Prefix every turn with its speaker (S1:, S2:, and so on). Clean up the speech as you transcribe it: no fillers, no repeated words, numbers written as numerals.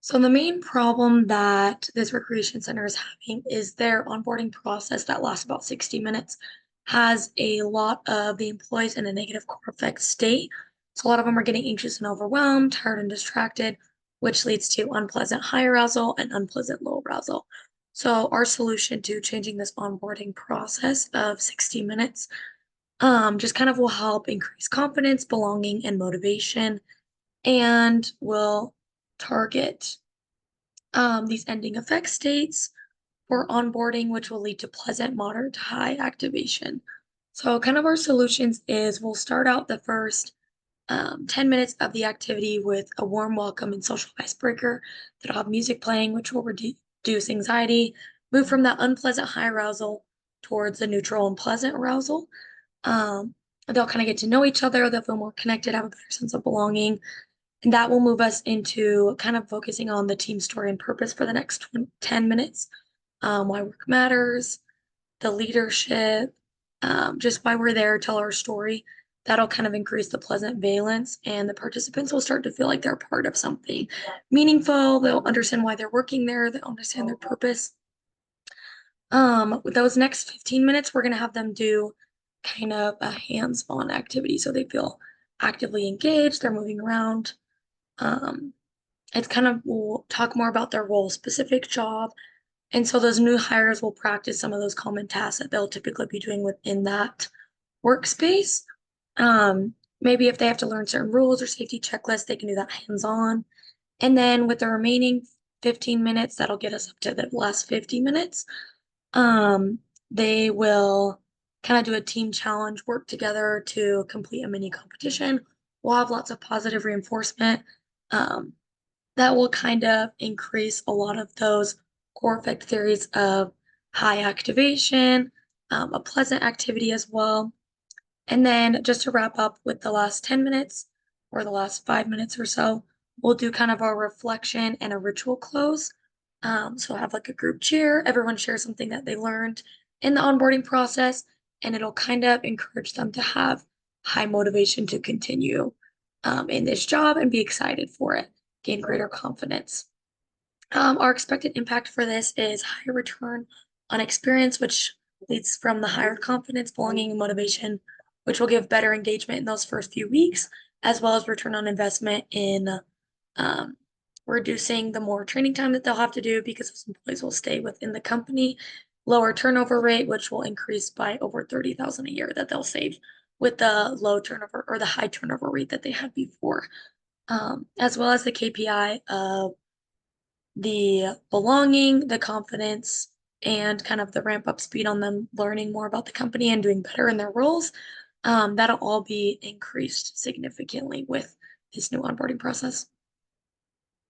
S1: So the main problem that this recreation center is having is their onboarding process that lasts about 60 minutes has a lot of the employees in a negative core affect state. So a lot of them are getting anxious and overwhelmed, tired and distracted, which leads to unpleasant high arousal and unpleasant low arousal. So our solution to changing this onboarding process of 60 minutes just kind of will help increase confidence, belonging, and motivation, and will target these ending effect states for onboarding, which will lead to pleasant, moderate to high activation. So, kind of our solutions is we'll start out the first 10 minutes of the activity with a warm welcome and social icebreaker that'll have music playing, which will reduce anxiety, move from that unpleasant high arousal towards the neutral and pleasant arousal. Um, they'll kind of get to know each other, they'll feel more connected, have a better sense of belonging, and that will move us into kind of focusing on the team story and purpose for the next 10 minutes. Why work matters, the leadership, just why we're there, tell our story. That'll kind of increase the pleasant valence, and the participants will start to feel like they're part of something meaningful. They'll understand why they're working there, they'll understand their purpose. With those next 15 minutes, we're going to have them do kind of a hands-on activity so they feel actively engaged, they're moving around. Um, it's kind of we'll talk more about their role specific job. And so those new hires will practice some of those common tasks that they'll typically be doing within that workspace. Maybe if they have to learn certain rules or safety checklists, they can do that hands-on. And then with the remaining 15 minutes, that'll get us up to the last 50 minutes. Um, they will kind of do a team challenge, work together to complete a mini competition. We'll have lots of positive reinforcement. Um, that will kind of increase a lot of those core effect theories of high activation, a pleasant activity as well. And then just to wrap up with the last 10 minutes or the last 5 minutes or so, we'll do kind of a reflection and a ritual close. So have like a group cheer, everyone shares something that they learned in the onboarding process, and it'll kind of encourage them to have high motivation to continue in this job and be excited for it, gain greater confidence. Our expected impact for this is higher return on experience, which leads from the higher confidence, belonging, and motivation, which will give better engagement in those first few weeks, as well as return on investment in um, reducing the more training time that they'll have to do because those employees will stay within the company, lower turnover rate, which will increase by over 30,000 a year that they'll save with the low turnover or the high turnover rate that they had before, as well as the KPI of the belonging, the confidence, and kind of the ramp up speed on them learning more about the company and doing better in their roles. That'll all be increased significantly with this new onboarding process.